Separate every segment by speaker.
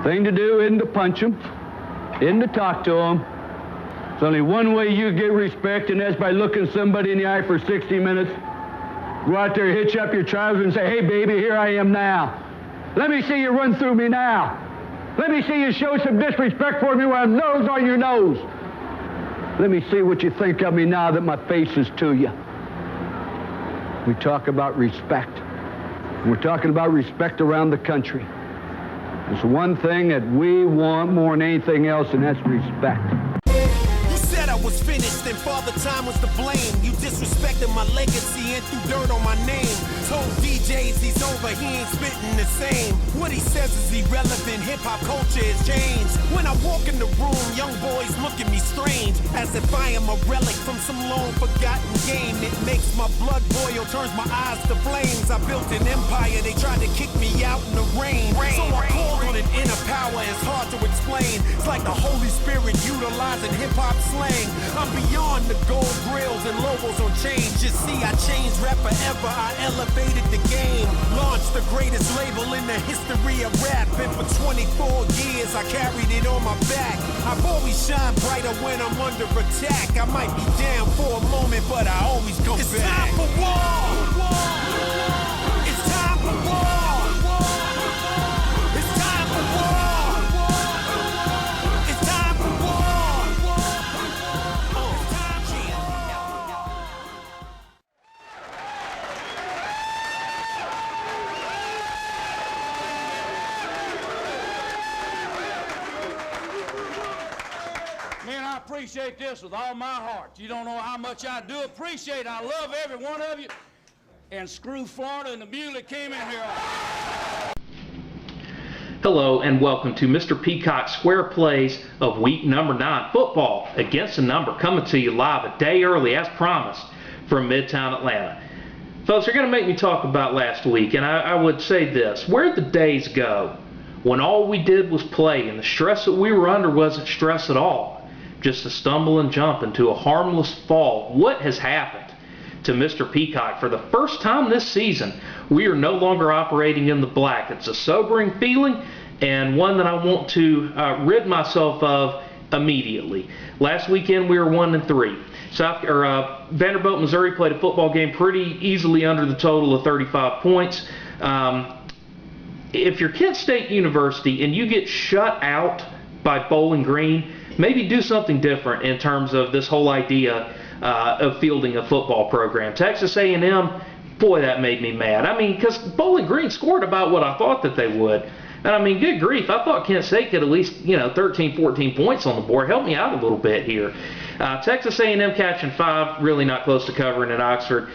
Speaker 1: Thing to do isn't to punch them, isn't to talk to them. There's only one way you get respect, and that's by looking somebody in the eye for 60 minutes. Go out there, hitch up your trousers and say, hey, baby, here I am now. Let me see you run through me now. Let me see you show some disrespect for me when I'm nose on your nose. Let me see what you think of me now that my face is to you. We talk about respect. We're talking about respect around the country. There's one thing that we want more than anything else, and that's respect.
Speaker 2: You said I was finished and Father Time was to blame. You disrespected my legacy and threw dirt on my name. Told DJs he's over, he ain't spitting the same. What he says is irrelevant, hip-hop culture has changed. When I walk in the room, young boys look at me strange, as if I am a relic from some long-forgotten game. It makes my blood boil, turns my eyes to flames. I built an empire, they tried to kick me out in the rain. So I called on an inner power, it's hard to explain. It's like the Holy Spirit utilizing hip-hop slang. I'm beyond the gold grills and logos on chains. Just see, I changed rap forever, I elevated the game. Launched the greatest label in the history of rap, and for 24 years I carried it on my back. I've always shined brighter when I'm under attack. I might be down for a moment, but I always come back. It's time for war! It's time for war! It's time for war! It's time for war! It's time for
Speaker 3: Man, I appreciate this with all my heart. You don't know how much I do appreciate it. I love every one of you. And screw Florida and the mule that came in here.
Speaker 4: Hello and welcome to Mr. Peacock's Square Plays of week number 9, football against the number, coming to you live a day early as promised from Midtown Atlanta. Folks, you're going to make me talk about last week, and I would say this: where'd the days go when all we did was play and the stress that we were under wasn't stress at all? Just a stumble and jump into a harmless fall. What has happened to Mr. Peacock? For the first time this season, we are no longer operating in the black. It's a sobering feeling, and one that I want to rid myself of immediately. Last weekend we were 1-3. Vanderbilt, Missouri played a football game pretty easily under the total of 35 points. If you're Kent State University and you get shut out by Bowling Green, maybe do something different in terms of this whole idea of fielding a football program. Texas A&M, boy, that made me mad. I mean, because Bowling Green scored about what I thought that they would. And I mean, good grief, I thought Kent State could at least, 13, 14 points on the board. Help me out a little bit here. Texas A&M catching 5, really not close to covering at Oxford.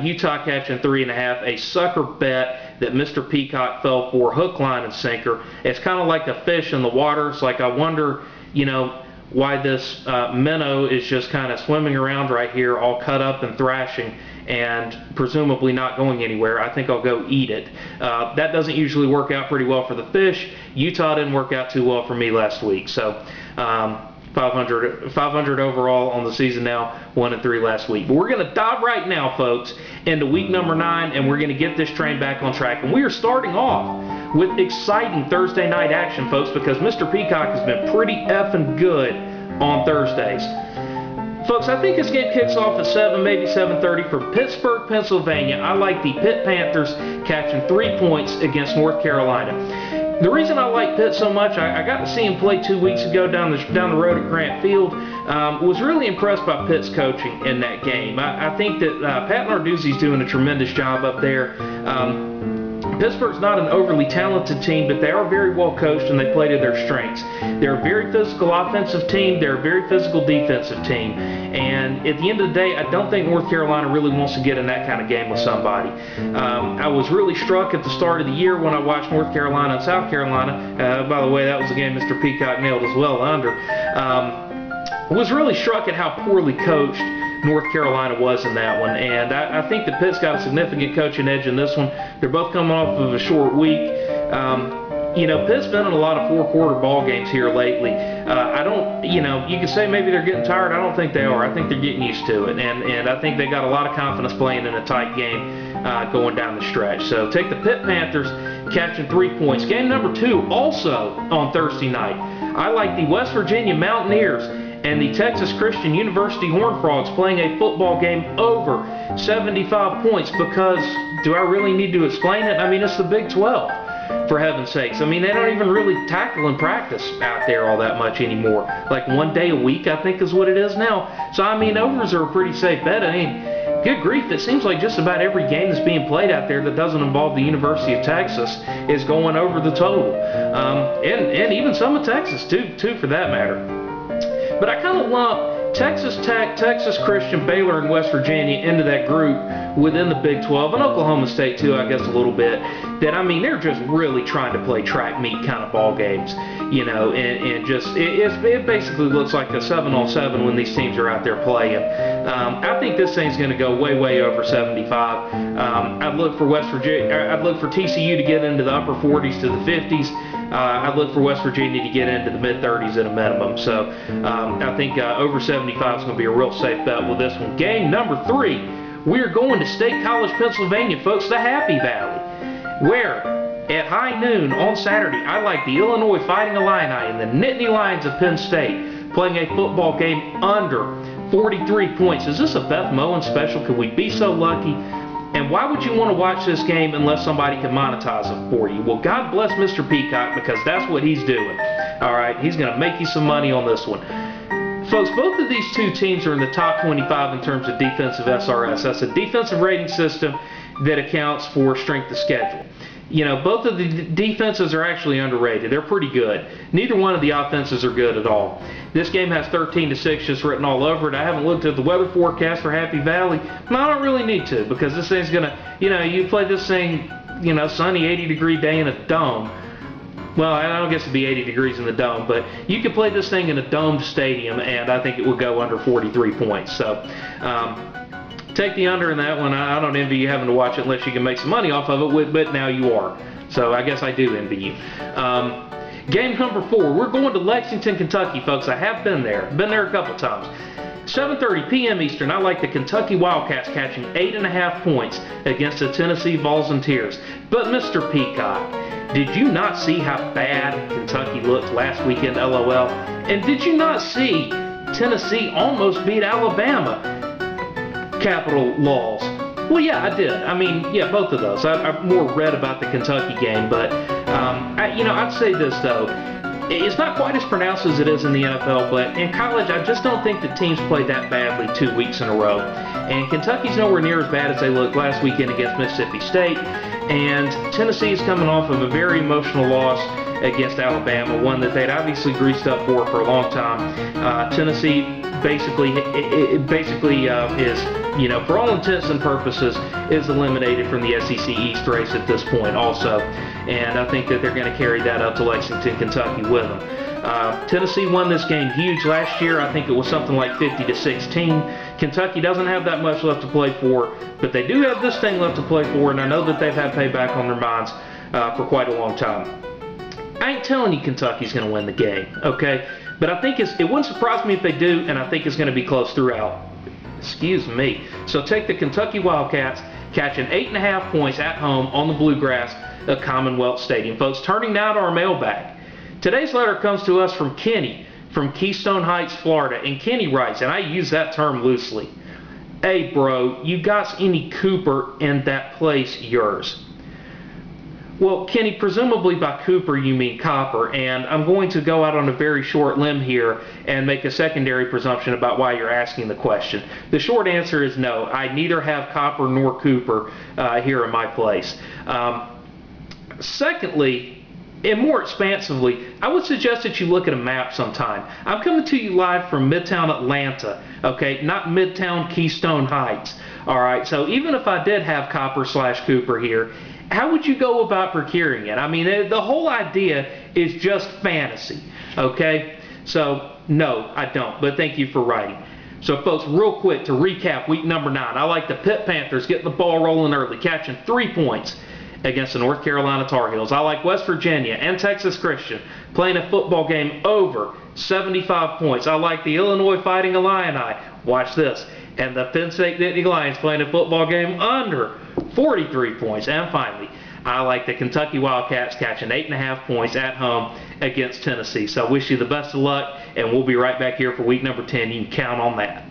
Speaker 4: Utah catching 3.5, a sucker bet that Mr. Peacock fell for, hook, line, and sinker. It's kind of like a fish in the water. It's like I wonder, why this minnow is just kind of swimming around right here, all cut up and thrashing, and presumably not going anywhere. I think I'll go eat it. That doesn't usually work out pretty well for the fish. Utah didn't work out too well for me last week. So 500 overall on the season now, 1-3 last week. But we're going to dive right now, folks, into week number 9, and we're going to get this train back on track. And we are starting off with exciting Thursday night action, folks, because Mr. Peacock has been pretty effing good on Thursdays. Folks, I think this game kicks off at 7, maybe 7:30 from Pittsburgh, Pennsylvania. I like the Pitt Panthers catching 3 points against North Carolina. The reason I like Pitt so much, I got to see him play 2 weeks ago down the road at Grant Field. Was really impressed by Pitt's coaching in that game. I think that Pat Narduzzi's doing a tremendous job up there. Pittsburgh's not an overly talented team, but they are very well coached and they play to their strengths. They're a very physical offensive team. They're a very physical defensive team. And at the end of the day, I don't think North Carolina really wants to get in that kind of game with somebody. I was really struck at the start of the year when I watched North Carolina and South Carolina. By the way, that was a game Mr. Peacock nailed as well under. Was really struck at how poorly coached North Carolina was in that one, and I think that Pitt's got a significant coaching edge in this one. They're both coming off of a short week. Pitt's been in a lot of 4-quarter ball games here lately. You can say maybe they're getting tired. I don't think they are. I think they're getting used to it, and I think they got a lot of confidence playing in a tight game going down the stretch. So take the Pitt Panthers catching 3 points. Game number 2 also on Thursday night. I like the West Virginia Mountaineers and the Texas Christian University Horned Frogs playing a football game over 75 points because, do I really need to explain it? I mean, it's the Big 12, for heaven's sakes. I mean, they don't even really tackle and practice out there all that much anymore. Like 1 day a week, I think, is what it is now. So, I mean, overs are a pretty safe bet. I mean, good grief, it seems like just about every game that's being played out there that doesn't involve the University of Texas is going over the total. And even some of Texas, too, for that matter. But I kind of lump Texas Tech, Texas Christian, Baylor, and West Virginia into that group within the Big 12, and Oklahoma State too, I guess, a little bit. That, I mean, they're just really trying to play track meet kind of ball games, you know, and just it basically looks like a 7-on-7 when these teams are out there playing. I think this thing's going to go way over 75. I'd look for West Virginia. I'd look for TCU to get into the upper 40s to the 50s. I'd look for West Virginia to get into the mid-30s at a minimum. So I think over 75 is going to be a real safe bet with this one. Game number 3, we're going to State College, Pennsylvania, folks, the Happy Valley, where at high noon on Saturday, I like the Illinois Fighting Illini and the Nittany Lions of Penn State playing a football game under 43 points. Is this a Beth Moen special? Could we be so lucky? And why would you want to watch this game unless somebody can monetize it for you? Well, God bless Mr. Peacock, because that's what he's doing. All right, he's going to make you some money on this one. Folks, both of these two teams are in the top 25 in terms of defensive SRS. That's a defensive rating system that accounts for strength of schedule. You know, both of the defenses are actually underrated. They're pretty good. Neither one of the offenses are good at all. This game has 13-6 just written all over it. I haven't looked at the weather forecast for Happy Valley. No, I don't really need to, because this thing's going to, you know, you play this thing, you know, sunny 80-degree day in a dome. Well, I don't guess it'd be 80 degrees in the dome, but you could play this thing in a domed stadium, and I think it would go under 43 points. So, take the under in that one. I don't envy you having to watch it unless you can make some money off of it, but now you are. So I guess I do envy you. Game number 4, we're going to Lexington, Kentucky, folks. I have been there. Been there a couple times. 7:30 p.m. Eastern, I like the Kentucky Wildcats catching 8.5 points against the Tennessee Volunteers. But Mr. Peacock, did you not see how bad Kentucky looked last weekend, LOL? And did you not see Tennessee almost beat Alabama? Capital laws. Well, yeah, I did. I mean, yeah, both of those. I've more read about the Kentucky game, but I'd say this though. It's not quite as pronounced as it is in the NFL, but in college, I just don't think the teams played that badly 2 weeks in a row. And Kentucky's nowhere near as bad as they looked last weekend against Mississippi State. And Tennessee is coming off of a very emotional loss against Alabama, one that they'd obviously greased up for a long time. Tennessee basically is, you know, for all intents and purposes, is eliminated from the SEC East race at this point also. And I think that they're going to carry that up to Lexington, Kentucky with them. Tennessee won this game huge last year. I think it was something like 50-16. Kentucky doesn't have that much left to play for, but they do have this thing left to play for, and I know that they've had payback on their minds for quite a long time. I ain't telling you Kentucky's going to win the game, okay? But I think it wouldn't surprise me if they do, and I think it's going to be close throughout. Excuse me. So take the Kentucky Wildcats catching 8.5 points at home on the Bluegrass at Commonwealth Stadium. Folks, turning now to our mailbag. Today's letter comes to us from Kenny from Keystone Heights, Florida. And Kenny writes, and I use that term loosely, "Hey, bro, you got any Cooper in that place yours?" Well, Kenny, presumably by Cooper you mean copper, and I'm going to go out on a very short limb here and make a secondary presumption about why you're asking the question. The short answer is no. I neither have copper nor Cooper here in my place. Secondly, and more expansively, I would suggest that you look at a map sometime. I'm coming to you live from Midtown Atlanta, okay, not Midtown Keystone Heights. All right, so even if I did have copper/Cooper here, how would you go about procuring it? I mean, the whole idea is just fantasy, okay? So, no, I don't, but thank you for writing. So, folks, real quick, to recap week number 9, I like the Pitt Panthers getting the ball rolling early, catching 3 points against the North Carolina Tar Heels. I like West Virginia and Texas Christian playing a football game over 75 points. I like the Illinois Fighting Illini, watch this, and the Penn State Nittany Lions playing a football game under 43 points. And finally, I like the Kentucky Wildcats catching 8.5 points at home against Tennessee. So I wish you the best of luck, and we'll be right back here for week number 10. You can count on that.